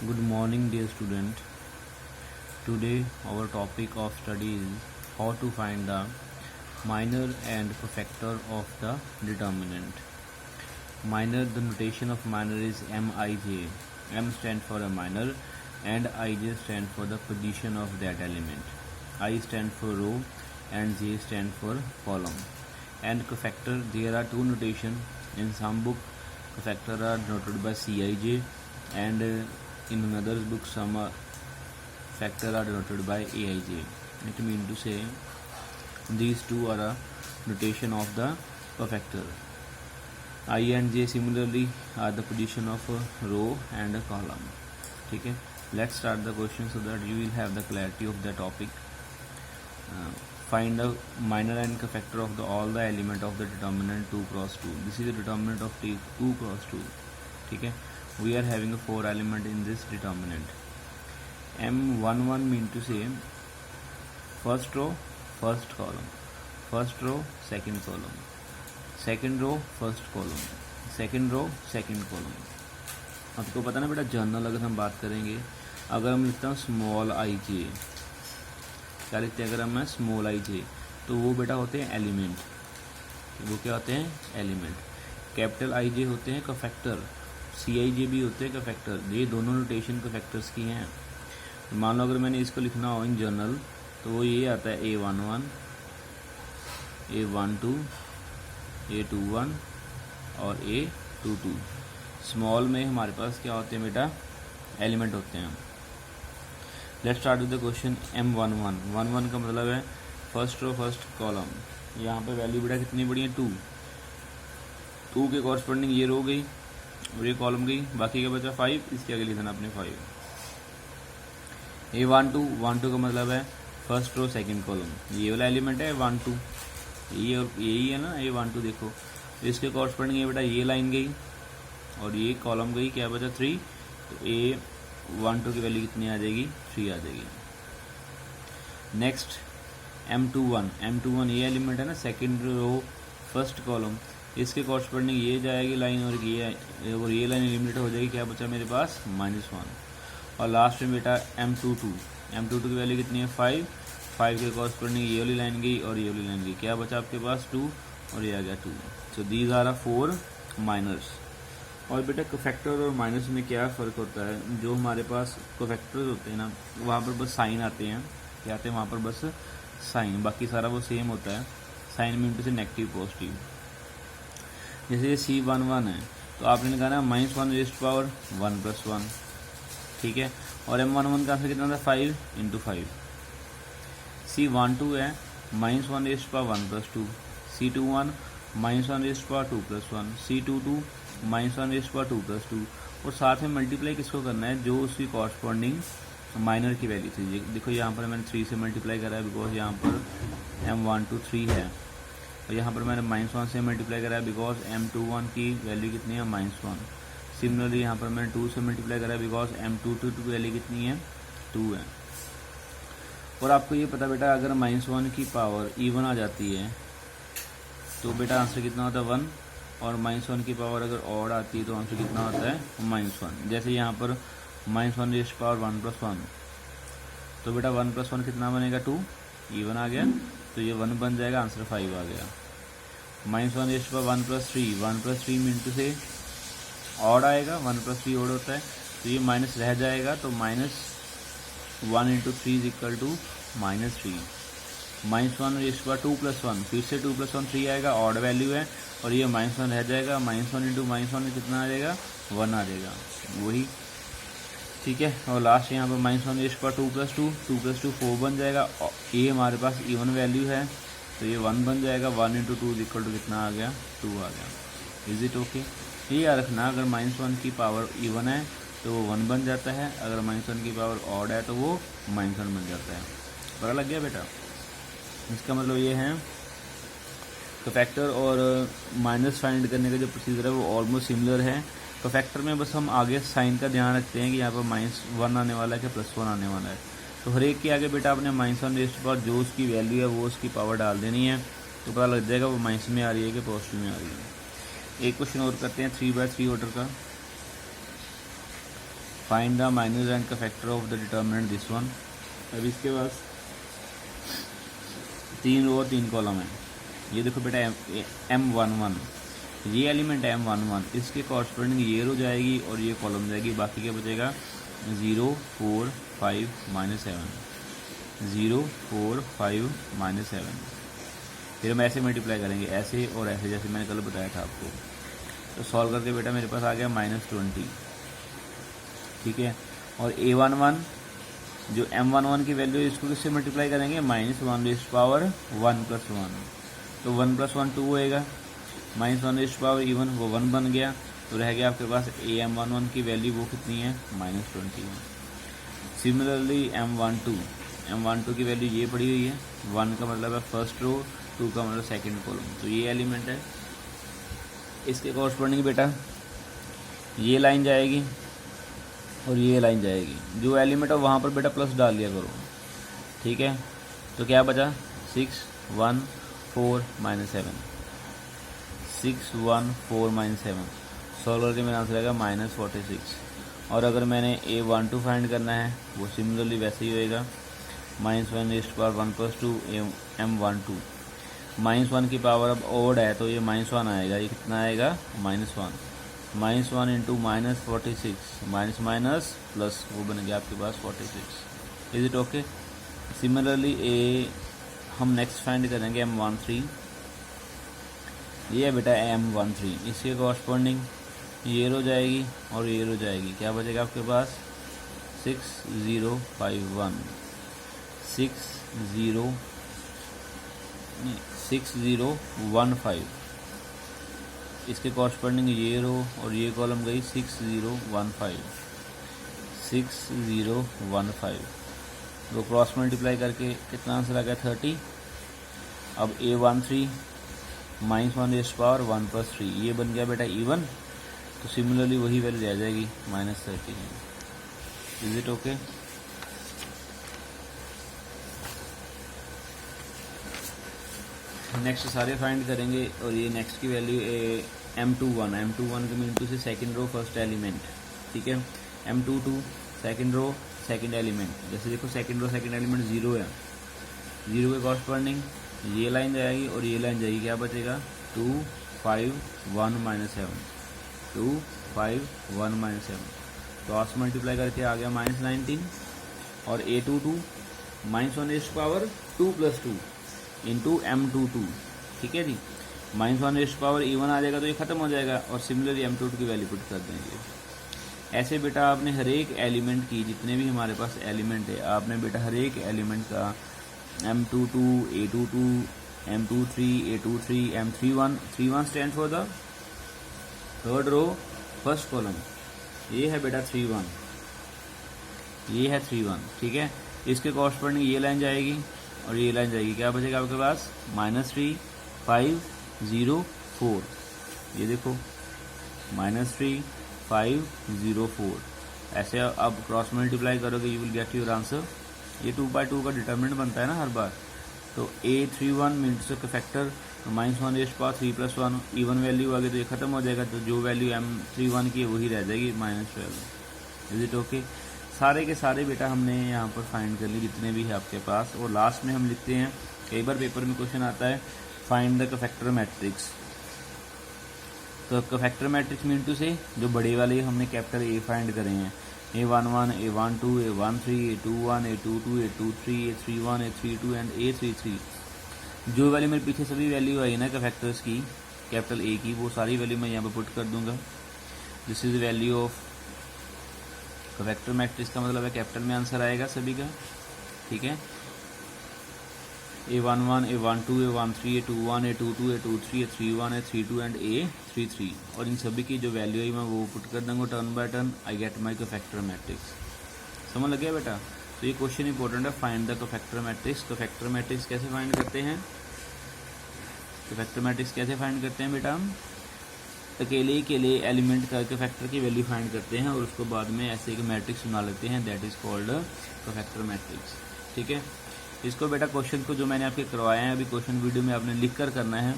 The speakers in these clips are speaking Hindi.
Good morning, dear student. Today our topic of study is how to find the minor and cofactor of the determinant. Minor, the notation of minor is Mij. M stands for a minor and Ij stands for the position of that element. I stands for row and J stands for column. And cofactor, there are two notation. In some book, cofactor are denoted by Cij and in another book some factor are denoted by Aij. It means to say these two are a notation of the cofactor. I and J similarly are the position of a row and a column. Okay, let's start the question so that you will have the clarity of the topic. Find the minor and cofactor of all the element of the determinant 2 cross 2. This is the determinant of 2 cross 2. Okay, we are having a 4 element in this determinant. M11 means to say first row, first column, first row, second column, second row, first column, second row, second column. आपको पता ना बेटा, जर्नल अगर हम बात करेंगे, अगर हम लिखता हूँ स्मॉल आई जे, क्या लिखते हैं अगर हम स्मॉल आई जे, तो वो बेटा होते हैं एलिमेंट. वो क्या होते हैं? एलिमेंट. कैपिटल आई जे होते हैं कफैक्टर, सी आई जे भी होते हैं कफैक्टर. ये दोनों नोटेशन कफैक्टर्स की हैं. मान लो अगर मैंने इसको लिखना हो इन जर्नल तो वो ये आता है A11, A12, A21 और A22. स्मॉल में हमारे पास क्या होते हैं बेटा? एलिमेंट होते हैं. Let's start with the question. M11, 11 का मतलब है फर्स्ट रो फर्स्ट कॉलम. यहाँ पे वैल्यू बेटा कितनी बड़ी है? 2. 2 के कॉरस्पॉन्डिंग ये रो गई और ये कॉलम गई, बाकी का बचा 5. इसके आगे लिखना अपने 5. A12 का मतलब है फर्स्ट रो सेकंड कॉलम. ये वाला एलिमेंट है 12, यही है ना A12. देखो इसके कॉरस्पॉन्डिंग ये बेटा ये लाइन गई और ये कॉलम गई, क्या बचा 3. तो A12 की वैल्यू कितनी आ जाएगी? 3 आ जाएगी. नेक्स्ट M21 ये एलिमेंट है ना सेकंड रो फर्स्ट कॉलम. इसके कॉरस्पॉन्डिंग ये जाएगी लाइन और ये लाइन एलिमिनेट हो जाएगी. क्या बचा मेरे पास? -1. और लास्ट में बेटा M22 की वैल्यू कितनी है? 5 के कॉरस्पॉन्डिंग ये वाली लाइन गई और ये वाली लाइन गई. क्या बचा आपके पास? 2 और ये आ गया 2. So these are 4 minors. और बेटा कोफैक्टर और माइनस में क्या फ़र्क होता है? जो हमारे पास कोफैक्टर्स होते हैं ना, वहाँ पर बस साइन आते हैं. क्या आते हैं वहाँ पर? बस साइन. बाकी सारा वो सेम होता है. साइन में इनसे नेगेटिव पॉजिटिव. जैसे ये C11 है तो आपने निकाला -1 × 1 + 1. ठीक है. और M11 का आंसर कितना था? 5 × 5. C12 है -1 × 1 + 2. C21 -1 × 2 + 1. C22 -1 × 2 + 2. और साथ में मल्टीप्लाई किसको करना है? जो उसकी कॉरस्पॉन्डिंग माइनर की वैल्यू थी. देखो यहाँ पर मैंने 3 से मल्टीप्लाई करा है बिकॉज यहाँ पर M12 3 है. और यहाँ पर मैंने -1 से मल्टीप्लाई करा है बिकॉज M21 की वैल्यू कितनी है? -1. सिमिलरली यहाँ पर मैंने 2 से मल्टीप्लाई करा है बिकॉज M22 की वैल्यू कितनी है? 2 है. और आपको ये पता बेटा, अगर -1 की पावर इवन आ जाती है तो बेटा आंसर कितना होता है? 1. और -1 की पावर अगर ऑड आती है तो आंसर कितना होता है? -1. जैसे यहाँ पर -1 × 1 + 1, तो बेटा 1 + 1 कितना बनेगा? 2. इवन आ गया तो ये 1 बन जाएगा, आंसर 5 आ गया. -1 × 1 + 3, 1 + 3 मीन टू से ऑड आएगा. 1 + 3 ऑड होता है तो ये माइनस रह जाएगा. तो -1 × 3 = -3. -1 × 2 + 1, फिर से 2 + 1 3 आएगा, ऑड वैल्यू है और ये -1 रह जाएगा. -1 × -1 में कितना आ जाएगा? 1 आ जाएगा. वही ठीक है. और लास्ट यहाँ पर -1 × 2 + 2, 2 + 2 4 बन जाएगा. ये हमारे पास इवन वैल्यू है तो ये 1 बन जाएगा. 1 × 2 = कितना आ गया? 2 आ गया. Is it okay? ये याद रखना, अगर -1 की पावर इवन है तो वो 1 बन जाता है, अगर -1 की पावर ऑड है तो वो -1 बन जाता है. पता लग गया बेटा? इसका मतलब ये है कोफैक्टर और माइनस फाइंड करने का जो प्रोसीजर है वो ऑलमोस्ट सिमिलर है. कोफैक्टर में बस हम आगे साइन का ध्यान रखते हैं कि यहाँ पर -1 आने वाला है कि +1 आने वाला है. तो हर एक के आगे बेटा आपने -1 जो उसकी वैल्यू है वो उसकी पावर डाल देनी है, तो पता लग जाएगा वो माइनस में आ रही है कि पॉजिटिव में आ रही है. एक क्वेश्चन और करते हैं 3/3 ऑर्डर का. फाइंड द माइनस रैंक का factor of the determinant this one. अब इसके पास 3 रो और 3 कॉलम है। ये देखो बेटा M11 ये एलिमेंट है M11, इसके कॉरस्पॉन्डिंग ये रो जाएगी और ये कॉलम जाएगी। बाकी क्या बचेगा 0 4 5 -7 0 4 5 -7। फिर हम ऐसे मल्टीप्लाई करेंगे, ऐसे और ऐसे, जैसे मैंने कल बताया था आपको। तो सॉल्व करके बेटा मेरे पास आ गया -20, ठीक है। और A11 जो M11 की वैल्यू है इसको किससे मल्टीप्लाई करेंगे, -1 पावर 1 + 1। तो 1 + 1 2 होएगा, -1 पावर इवन वो 1 बन गया। तो रह गया आपके पास AM11 की वैल्यू, वो कितनी है -21। सिमिलरली M12 की वैल्यू ये पड़ी हुई है। 1 का मतलब है फर्स्ट रो, 2 का मतलब सेकंड कॉलम। तो ये एलिमेंट है, इसके कॉरस्पॉन्डिंग बेटा ये लाइन जाएगी और ये लाइन जाएगी। जो एलिमेंट है वहाँ पर बेटा प्लस डाल दिया करो, ठीक है। तो क्या बचा 6 1 4 -7 6 1 4 -7। सॉल्व करके मेरा आंसर आएगा -46। और अगर मैंने A12 फाइंड करना है वो सिमिलरली वैसे ही होएगा, -1 पावर 1 + 2 M12। -1 की पावर अब ओड है तो ये -1 आएगा। ये कितना आएगा -1 -1 इंटू -46 माइनस प्लस, वो बन गया आपके पास 46। Is it okay. सिमिलरली हम नेक्स्ट फाइंड करेंगे M13। ये है बेटा M13, इसके कॉरस्पॉन्डिंग ये रो जाएगी और ये रो जाएगी। क्या बचेगा आपके पास 6051 6015। इसके कॉरस्पॉन्डिंग ये रो और ये कॉलम गई 6015। तो क्रॉस मल्टीप्लाई करके कितना आंसर आ गया 30। अब A13 -1 पावर 1 + 3 ये बन गया बेटा इवन। तो सिमिलरली वही वैल्यू रह जाएगी -30। Is it okay. नेक्स्ट सारे फाइंड करेंगे और ये नेक्स्ट की वैल्यू M21 के मीन टू से सेकंड रो फर्स्ट एलिमेंट, ठीक है। M22 second row second element. जैसे देखो सेकंड रो सेकंड एलिमेंट 0 है, 0 के कॉरस्पॉन्डिंग ये लाइन जाएगी और ये लाइन जाएगी। क्या बचेगा 2 5 1 -7 2 5 1 -7। क्रॉस मल्टीप्लाई करके आ गया -19। और A22 -1 पावर 2 + 2 इंटू M22, ठीक है जी। -1 पावर इवन आ जाएगा तो ये खत्म हो जाएगा और सिमिलरली M22 की वैल्यू पुट कर देंगे। ऐसे बेटा आपने हर एक एलिमेंट की, जितने भी हमारे पास एलिमेंट है, आपने बेटा हर एक एलिमेंट का M22 A22 M23 A23 M31 31 stand for the third row first column. ये है बेटा 31, ये है 31, ठीक है। इसके कॉरस्पॉन्डिंग ये लाइन जाएगी और ये लाइन जाएगी। क्या बचेगा आपके पास -3 5 0 4। ये देखो -3 5 0 4। ऐसे अब क्रॉस मल्टीप्लाई करोगे you will get your answer. ये 2/2 का डिटर्मिनेंट बनता है ना हर बार। तो A31 मीन्स का फैक्टर -1 पावर 3 + 1 इवन वैल्यू आ गई तो ये खत्म हो जाएगा। तो जो वैल्यू M31 की है वही रह जाएगी -12। Is it okay. सारे के सारे बेटा हमने यहाँ पर फाइंड कर लिए जितने भी है आपके पास। और लास्ट में हम लिखते हैं, कई बार पेपर में क्वेश्चन आता है फाइंड द कोफैक्टर मैट्रिक्स। तो कोफैक्टर मैट्रिक्स मीन टू से जो बड़े वाले हमने कैपिटल A फाइंड करे हैं, A11 A12 A13 A21 A22 A23 A31 A32 and A33। जो वैल्यू मेरे पीछे सभी वैल्यू आई ना कोफैक्टर्स की कैपिटल A की, वो सारी वैल्यू मैं यहाँ पर पुट कर दूंगा। This is value of cofactor matrix का मतलब है कैपिटल में आंसर आएगा सभी का, ठीक है। A11 A12 A13 A21 A22 A23 A31 A32 and A33। और इन सभी की जो वैल्यू है मैं वो पुट कर दूंगा turn by turn. I get my cofactor matrix. समझ लग गया बेटा। तो ये क्वेश्चन इंपॉर्टेंट है, find the cofactor matrix. Cofactor matrix कैसे फाइंड करते हैं, कोफैक्टर मैट्रिक्स कैसे फाइंड करते हैं बेटा, हम अकेले के लिए एलिमेंट करके फैक्टर की वैल्यू फाइंड करते हैं और उसको बाद में ऐसे एक मैट्रिक्स बना लेते हैं, that is called cofactor matrix, ठीक है। इसको बेटा क्वेश्चन को जो मैंने आपके करवाया है अभी क्वेश्चन वीडियो में आपने लिख कर करना है।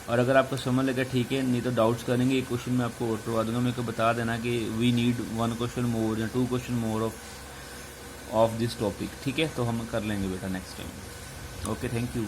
और अगर आपको समझ लगे ठीक है, नहीं तो डाउट्स करेंगे, एक क्वेश्चन मैं आपको और करवा दूंगा, मेरे को बता देना कि वी नीड 1 क्वेश्चन मोर या 2 question more of this topic, ठीक है, तो हम कर लेंगे बेटा next time. Okay, thank you.